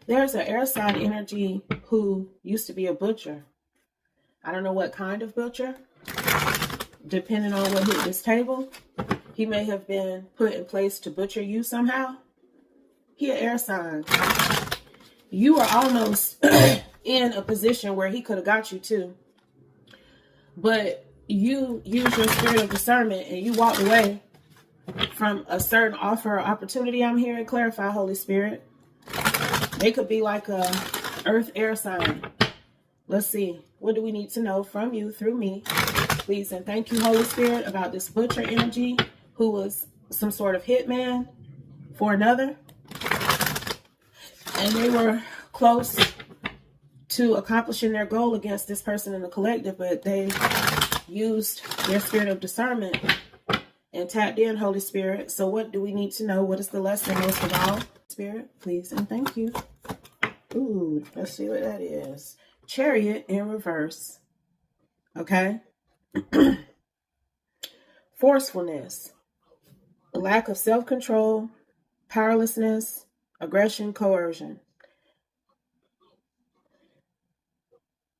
There's an air sign energy who used to be a butcher. I don't know what kind of butcher. Depending on what hit this table, he may have been put in place to butcher you somehow. He an air sign. You are almost in a position where he could have got you too. But you used your spirit of discernment and you walked away from a certain offer or opportunity. I'm here and clarify, Holy Spirit. They could be like a earth air sign. Let's see. What do we need to know from you through me? Please and thank you, Holy Spirit, about this butcher energy who was some sort of hitman for another. And they were close to accomplishing their goal against this person in the collective, but they used their spirit of discernment and tapped in, Holy Spirit. So what do we need to know? What is the lesson most of all? Spirit, please and thank you. Ooh, let's see what that is. Chariot in reverse. Okay. Forcefulness, lack of self-control, powerlessness, aggression, coercion.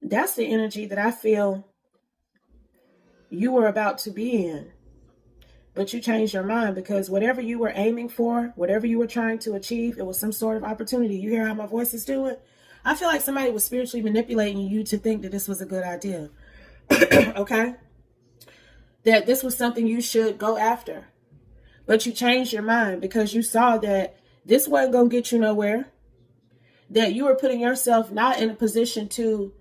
That's the energy that I feel you were about to be in. But you changed your mind because whatever you were aiming for, whatever you were trying to achieve, it was some sort of opportunity. You hear how my voice is doing? I feel like somebody was spiritually manipulating you to think that this was a good idea. Okay? That this was something you should go after. But you changed your mind because you saw that this wasn't going to get you nowhere. That you were putting yourself not in a position to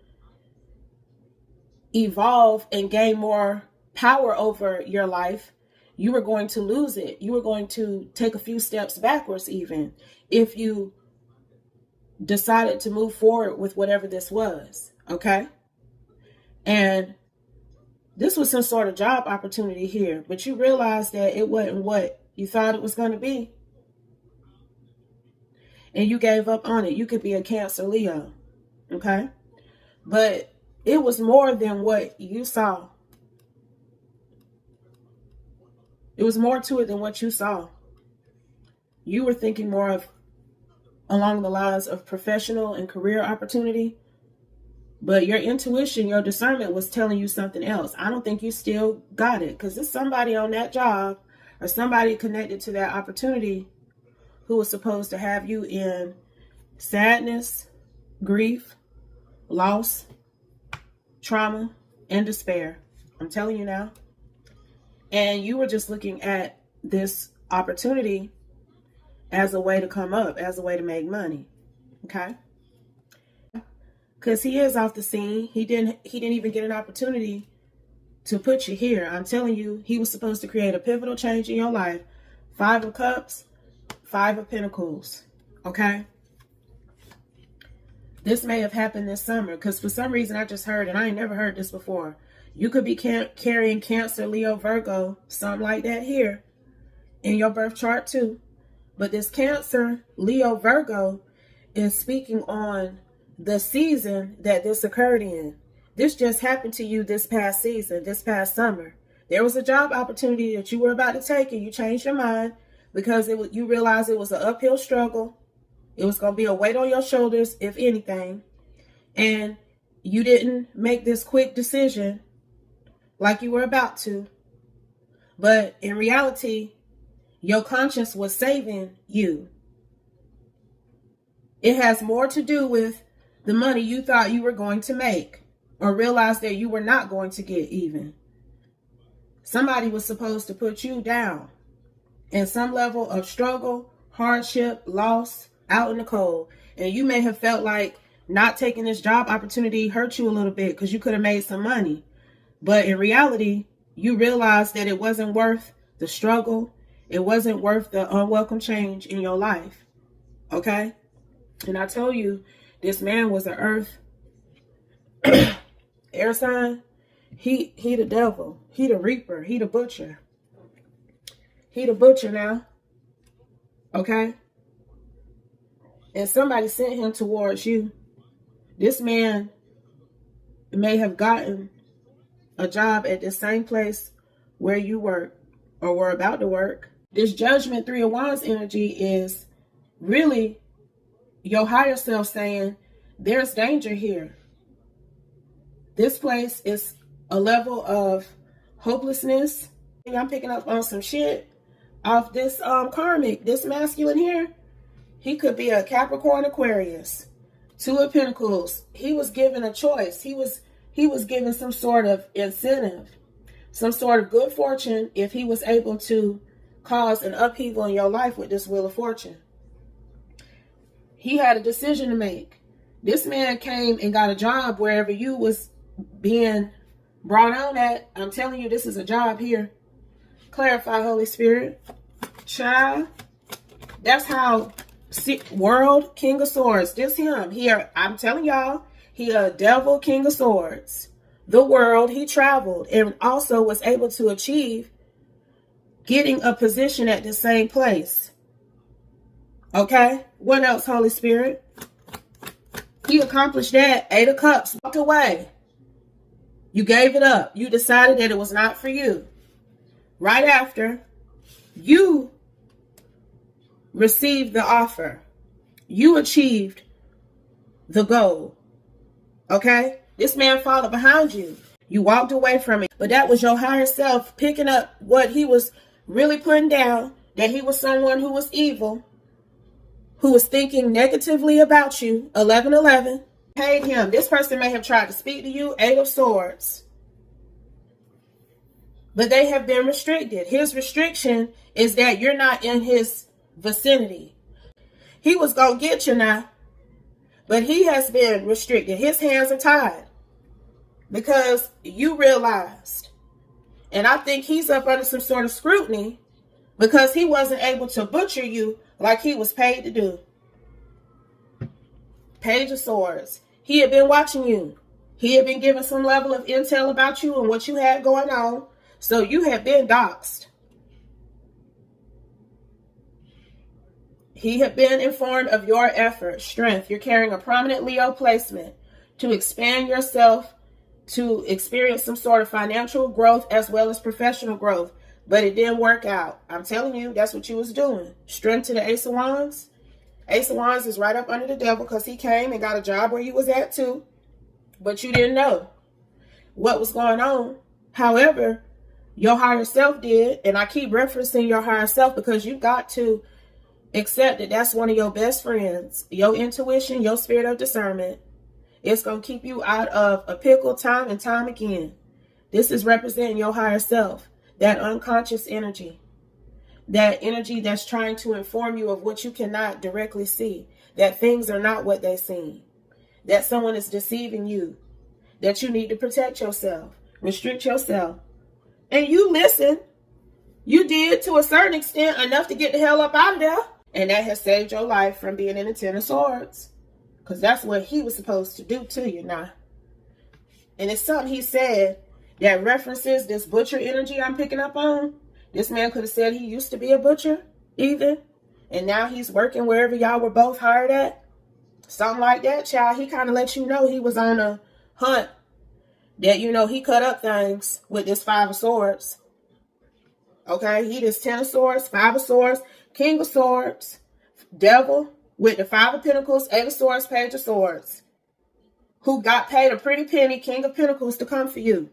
evolve and gain more power over your life. You were going to lose it. You were going to take a few steps backwards even if you decided to move forward with whatever this was. Okay? And this was some sort of job opportunity here, but you realized that it wasn't what you thought it was going to be. And you gave up on it. You could be a Cancer Leo. Okay? But it was more than what you saw. It was more to it than what you saw. You were thinking more of along the lines of professional and career opportunity. But your intuition, your discernment was telling you something else. I don't think you still got it because there's somebody on that job or somebody connected to that opportunity who was supposed to have you in sadness, grief, loss, trauma, and despair. I'm telling you now. And you were just looking at this opportunity as a way to come up, as a way to make money. Okay? Because he is off the scene. He didn't even get an opportunity to put you here. I'm telling you, he was supposed to create a pivotal change in your life. 5 of Cups, 5 of Pentacles. Okay? This may have happened this summer because for some reason I just heard, and I ain't never heard this before. You could be carrying Cancer, Leo, Virgo, something like that here in your birth chart too. But this Cancer, Leo, Virgo is speaking on the season that this occurred in. This just happened to you this past season, this past summer. There was a job opportunity that you were about to take and you changed your mind because you realized it was an uphill struggle. It was going to be a weight on your shoulders, if anything. And you didn't make this quick decision like you were about to. But in reality, your conscience was saving you. It has more to do with the money you thought you were going to make or realized that you were not going to get even. Somebody was supposed to put you down in some level of struggle, hardship, loss, out in the cold. And you may have felt like not taking this job opportunity hurt you a little bit because you could have made some money. But in reality, you realized that it wasn't worth the struggle. It wasn't worth the unwelcome change in your life. Okay? And I told you, this man was an earth air sign. He the devil. He the reaper. He the butcher. He the butcher now. Okay? And somebody sent him towards you. This man may have gotten a job at the same place where you work or were about to work. This Judgment 3 of Wands energy is really your higher self saying, there's danger here. This place is a level of hopelessness. I'm picking up on some shit off this karmic, this masculine here. He could be a Capricorn Aquarius. Two of Pentacles. He was given a choice. He was given some sort of incentive, some sort of good fortune if he was able to cause an upheaval in your life with this Wheel of Fortune. He had a decision to make. This man came and got a job wherever you was being brought on at. I'm telling you, this is a job here. Clarify, Holy Spirit. Child. That's how World King of Swords. This him. Here, I'm telling y'all, he a devil King of Swords. The world, he traveled and also was able to achieve getting a position at the same place. Okay? What else, Holy Spirit? He accomplished that. 8 of Cups. Walked away. You gave it up. You decided that it was not for you. Right after you received the offer, you achieved the goal. Okay? This man followed behind you. You walked away from it. But that was your higher self picking up what he was really putting down, that he was someone who was evil, who was thinking negatively about you. 1111. Paid him. This person may have tried to speak to you. 8 of Swords. But they have been restricted. His restriction is that you're not in his vicinity. He was going to get you now, but he has been restricted. His hands are tied because you realized, and I think he's up under some sort of scrutiny because he wasn't able to butcher you like he was paid to do. Page of Swords. He had been watching you. He had been given some level of intel about you and what you had going on. So you have been doxxed. He had been informed of your effort, strength. You're carrying a prominent Leo placement to expand yourself, to experience some sort of financial growth as well as professional growth. But it didn't work out. I'm telling you, that's what you was doing. Strength to the Ace of Wands. Ace of Wands is right up under the devil because he came and got a job where you was at too. But you didn't know what was going on. However, your higher self did. And I keep referencing your higher self because you got to accept that that's one of your best friends. Your intuition, your spirit of discernment. It's going to keep you out of a pickle time and time again. This is representing your higher self. That unconscious energy. That energy that's trying to inform you of what you cannot directly see. That things are not what they seem. That someone is deceiving you. That you need to protect yourself. Restrict yourself. And you listen. You did to a certain extent enough to get the hell up out of there. And that has saved your life from being in the 10 of Swords. Because that's what he was supposed to do to you now. And it's something he said that references this butcher energy I'm picking up on. This man could have said he used to be a butcher even. And now he's working wherever y'all were both hired at. Something like that, child. He kind of let you know he was on a hunt. That, you know, he cut up things with this 5 of Swords. Okay, he just 10 of Swords, 5 of Swords, King of Swords, Devil with the 5 of Pentacles, 8 of Swords, Page of Swords. Who got paid a pretty penny, King of Pentacles, to come for you.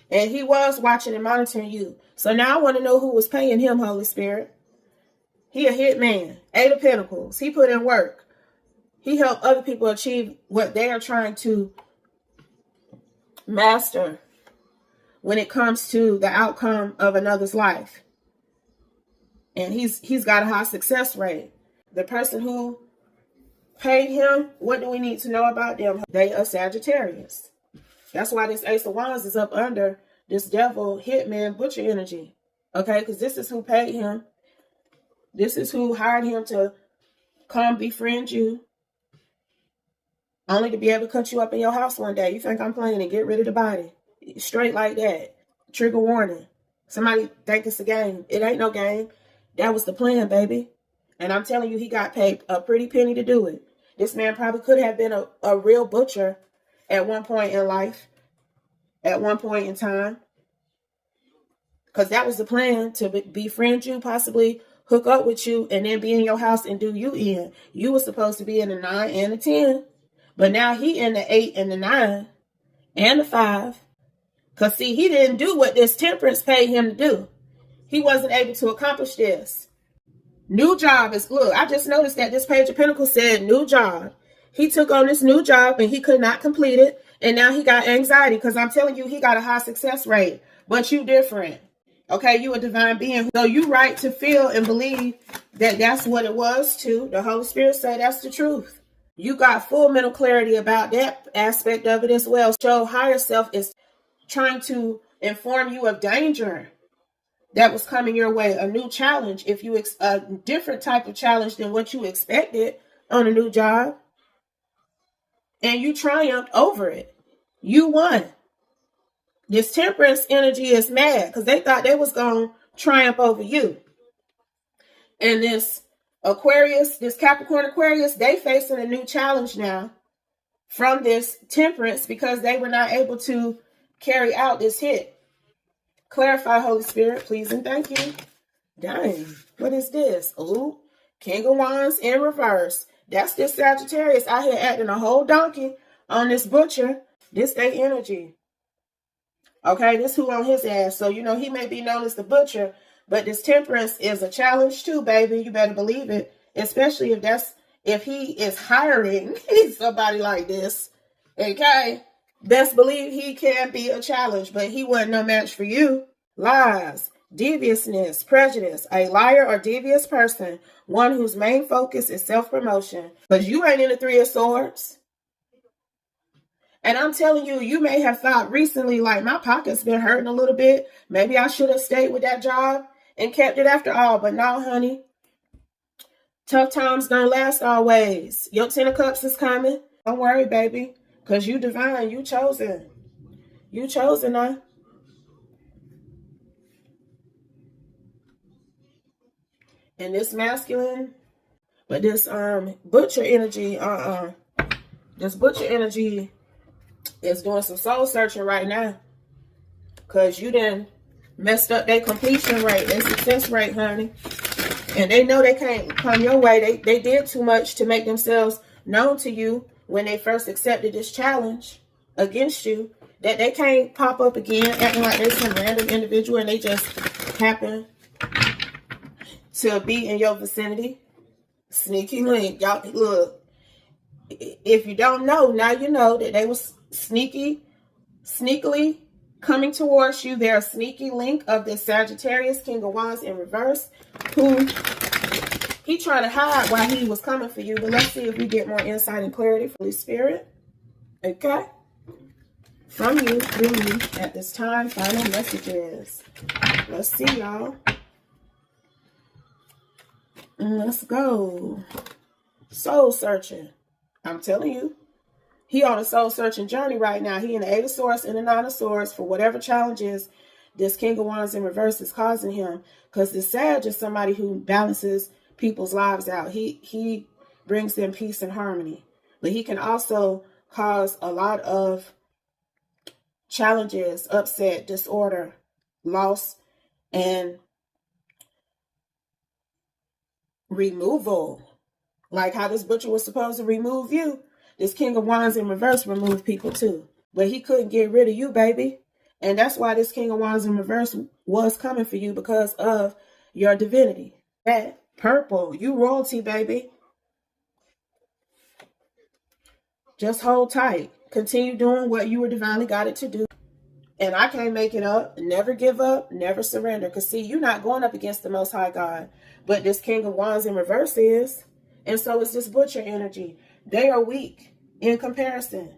And he was watching and monitoring you. So now I want to know who was paying him, Holy Spirit. He a hitman, 8 of Pentacles. He put in work. He helped other people achieve what they are trying to master when it comes to the outcome of another's life. And he's got a high success rate. The person who paid him, what do we need to know about them? They are Sagittarius. That's why this Ace of Wands is up under this devil, hitman, butcher energy. Okay, because this is who paid him. This is who hired him to come befriend you. Only to be able to cut you up in your house one day. You think I'm playing and get rid of the body. Straight like that. Trigger warning. Somebody think it's a game. It ain't no game. That was the plan, baby. And I'm telling you, he got paid a pretty penny to do it. This man probably could have been a real butcher at one point in life. At one point in time. Because that was the plan, to befriend you, possibly hook up with you and then be in your house and do you in. You were supposed to be in the 9 and the 10. But now he in the 8 and the 9 and the 5. Because see, he didn't do what this temperance paid him to do. He wasn't able to accomplish this. New job is, look, I just noticed that this page of Pentacles said new job. He took on this new job and he could not complete it. And now he got anxiety because I'm telling you, he got a high success rate. But you different. Okay, you a divine being. So you right to feel and believe that that's what it was too. The Holy Spirit said that's the truth. You got full mental clarity about that aspect of it as well. Your higher self is trying to inform you of danger that was coming your way, a new challenge, if you a different type of challenge than what you expected on a new job, and you triumphed over it. You won. This temperance energy is mad because they thought they was going to triumph over you. And this Aquarius, this Capricorn Aquarius, they facing a new challenge now from this temperance because they were not able to carry out this hit. Clarify, Holy Spirit, please and thank you. Dang, what is this? Ooh, King of Wands in reverse. That's this Sagittarius out here acting a whole donkey on this butcher. This they energy. Okay, this who on his ass. So, you know, he may be known as the butcher, but this temperance is a challenge too, baby. You better believe it. Especially if he is hiring somebody like this. Okay. Best believe he can be a challenge, but he wasn't no match for you. Lies, deviousness, prejudice, a liar or devious person, one whose main focus is self-promotion. Because you ain't in the 3 of Swords. And I'm telling you, you may have thought recently, like, my pocket's been hurting a little bit. Maybe I should have stayed with that job and kept it after all. But no, honey. Tough times don't last always. Your 10 of Cups is coming. Don't worry, baby. Because you divine, you chosen. You chosen, huh? And this masculine, but this butcher energy, this butcher energy is doing some soul searching right now. Because you done messed up their completion rate, their success rate, honey. And they know they can't come your way. They did too much to make themselves known to you when they first accepted this challenge against you, that they can't pop up again acting like they're some random individual and they just happen to be in your vicinity. Sneaky link. Y'all, look, if you don't know, now you know that they was sneakily coming towards you. They're a sneaky link of this Sagittarius, King of Wands in reverse, who he trying to hide why he was coming for you. But let's see if we get more insight and clarity from the Spirit. Okay. From you, through me, at this time, final messages. Let's see, y'all. Let's go. Soul searching. I'm telling you. He on a soul searching journey right now. He in the 8 of Swords and the 9 of Swords for whatever challenges this King of Wands in reverse is causing him. Because this Sag is somebody who balances people's lives out. He brings them peace and harmony. But he can also cause a lot of challenges, upset, disorder, loss, and removal. Like how this butcher was supposed to remove you. This King of Wands in reverse removed people too. But he couldn't get rid of you, baby. And that's why this King of Wands in reverse was coming for you, because of your divinity. That purple, you royalty, baby. Just hold tight. Continue doing what you were divinely guided to do. And I can't make it up. Never give up. Never surrender. Because see, you're not going up against the Most High God. But this King of Wands in reverse is. And so is this butcher energy. They are weak in comparison.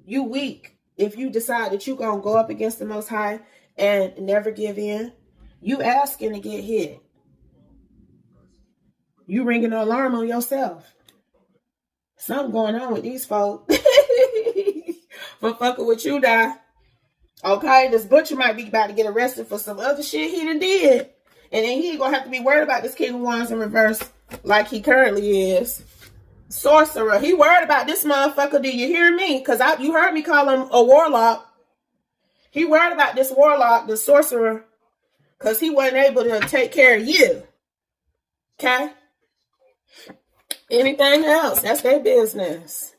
You weak if you decide that you're going to go up against the Most High and never give in. You asking to get hit. You ringing an alarm on yourself. Something going on with these folks. For fucking with you, die. Okay, this butcher might be about to get arrested for some other shit he done did. And then he ain't gonna have to be worried about this King of Wands in reverse like he currently is. Sorcerer. He worried about this motherfucker. Do you hear me? Because you heard me call him a warlock. He worried about this warlock, the sorcerer, because he wasn't able to take care of you. Okay? Anything else, that's their business.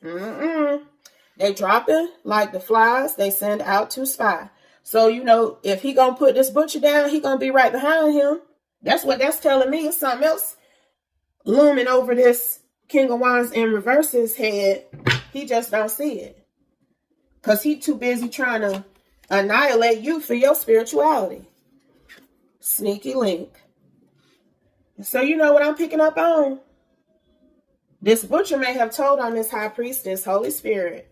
They dropping like the flies they send out to spy. So, you know, if he gonna put this butcher down, he gonna be right behind him. That's what that's telling me. It's something else looming over this King of Wands in reverse's head. He just don't see it. Because he too busy trying to annihilate you for your spirituality. Sneaky link. So you know what I'm picking up on? This butcher may have told on this high priestess, Holy Spirit.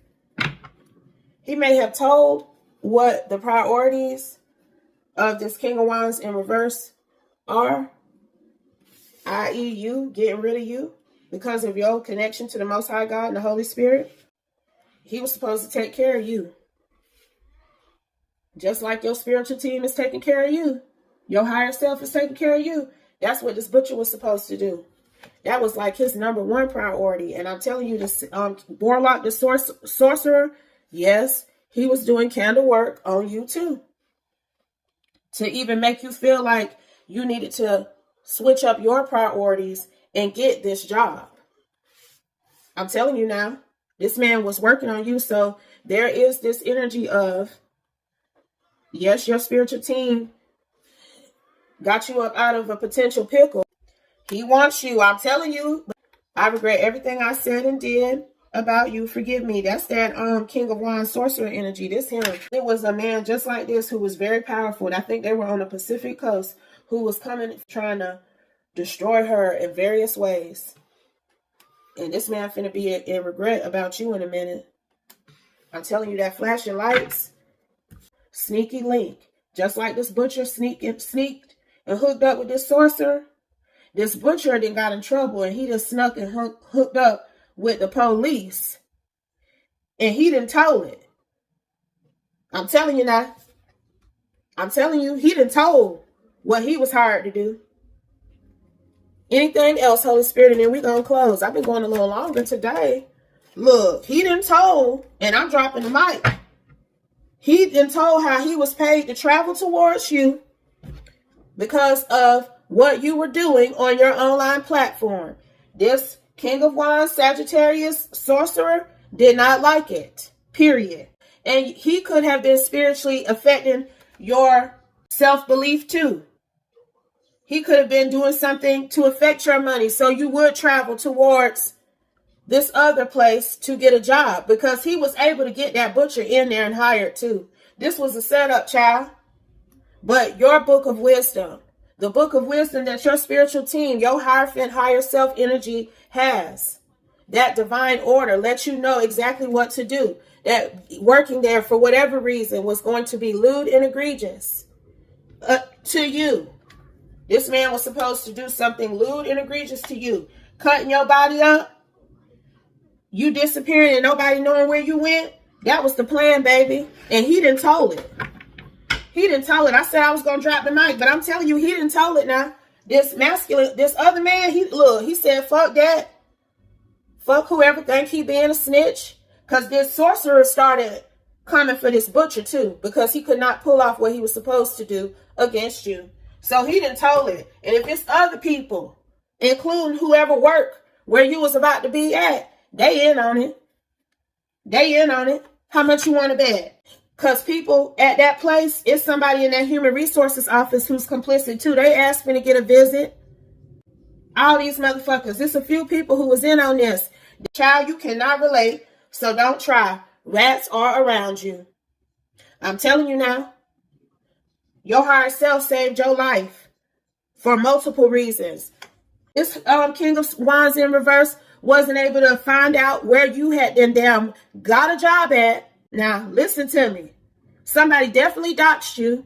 He may have told what the priorities of this King of Wands in reverse are, i.e. you getting rid of you because of your connection to the Most High God and the Holy Spirit. He was supposed to take care of you. Just like your spiritual team is taking care of you. Your higher self is taking care of you. That's what this butcher was supposed to do. That was like his number one priority. And I'm telling you, this warlock, the sorcerer, yes, he was doing candle work on you too. To even make you feel like you needed to switch up your priorities and get this job. I'm telling you now, this man was working on you. So there is this energy of, yes, your spiritual team got you up out of a potential pickle. He wants you. I'm telling you, I regret everything I said and did about you. Forgive me. That's that King of Wands sorcerer energy. This him. It was a man just like this who was very powerful. And I think they were on the Pacific coast who was coming trying to destroy her in various ways. And this man finna be in regret about you in a minute. I'm telling you, that flashing lights, sneaky link. Just like this butcher sneaked and hooked up with this sorcerer. This butcher then got in trouble and he just snuck and hooked up with the police. And he didn't told it. I'm telling you now. I'm telling you, he didn't told what he was hired to do. Anything else, Holy Spirit, and then we're going to close. I've been going a little longer today. Look, he didn't told, and I'm dropping the mic. He didn't told how he was paid to travel towards you because of what you were doing on your online platform. This King of Wands, Sagittarius, sorcerer did not like it, period. And he could have been spiritually affecting your self-belief too. He could have been doing something to affect your money so you would travel towards this other place to get a job because he was able to get that butcher in there and hired too. This was a setup, child. But your book of wisdom, the book of wisdom that your spiritual team, your higher self energy has, that divine order lets you know exactly what to do. That working there for whatever reason was going to be lewd and egregious to you. This man was supposed to do something lewd and egregious to you. Cutting your body up. You disappearing and nobody knowing where you went. That was the plan, baby. And he didn't told it. He didn't tell it. I said I was going to drop the mic, but I'm telling you, he didn't tell it now. This other man, he said, fuck that. Fuck whoever think he being a snitch. Because this sorcerer started coming for this butcher too, because he could not pull off what he was supposed to do against you. So he didn't tell it. And if it's other people, including whoever worked where you was about to be at, they in on it. They in on it. How much you want to bet? Because people at that place, it's somebody in that human resources office who's complicit too. They asked me to get a visit. All these motherfuckers. It's a few people who was in on this. The child, you cannot relate, so don't try. Rats are around you. I'm telling you now. Your higher self saved your life for multiple reasons. This King of Wands in reverse wasn't able to find out where you had then damn got a job at. Now, listen to me. Somebody definitely doxed you.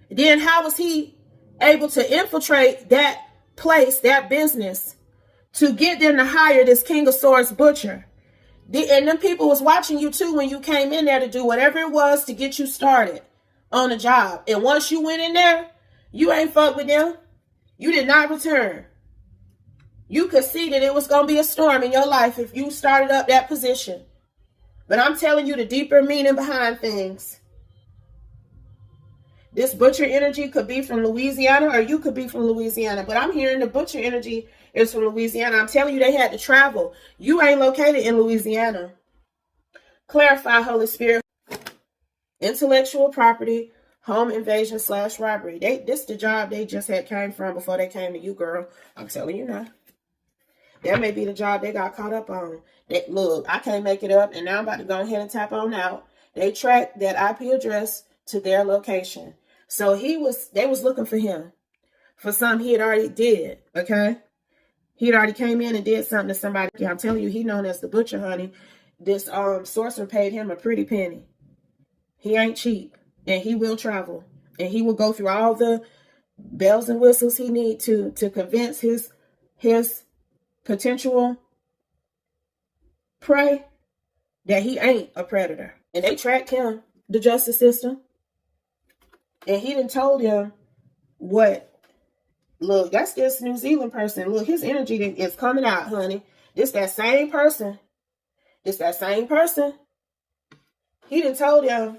Then how was he able to infiltrate that place, that business, to get them to hire this King of Swords butcher? And them people was watching you too when you came in there to do whatever it was to get you started on a job. And once you went in there, you ain't fuck with them. You did not return. You could see that it was going to be a storm in your life if you started up that position. But I'm telling you the deeper meaning behind things. This butcher energy could be from Louisiana, or you could be from Louisiana. But I'm hearing the butcher energy is from Louisiana. I'm telling you, they had to travel. You ain't located in Louisiana. Clarify, Holy Spirit. Intellectual property, home invasion / robbery. This the job they just had came from before they came to you, girl. I'm telling you now. That may be the job they got caught up on. Look, I can't make it up, and now I'm about to go ahead and tap on out. They tracked that IP address to their location. So they was looking for him for something he had already did, okay? He had already came in and did something to somebody. I'm telling you, he known as the butcher, honey. This sorcerer paid him a pretty penny. He ain't cheap, and he will travel, and he will go through all the bells and whistles he need to convince his potential prey that he ain't a predator. And they tracked him, the justice system, and he done told him what. Look, that's this New Zealand person. Look, his energy is coming out, honey. This that same person. This that same person. He done told him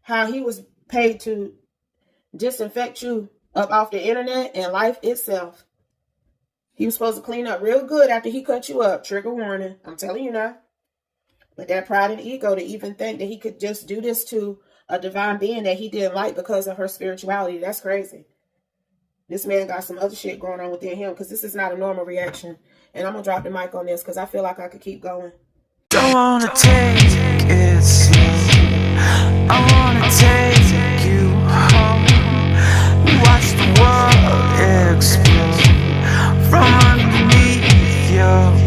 how he was paid to disinfect you up off the internet and life itself. He was supposed to clean up real good after he cut you up. Trigger warning. I'm telling you now. But that pride and ego to even think that he could just do this to a divine being that he didn't like because of her spirituality. That's crazy. This man got some other shit going on within him, because this is not a normal reaction. And I'm going to drop the mic on this because I feel like I could keep going. Don't want to take it slow. I want to take you home. Watch the world explode from underneath your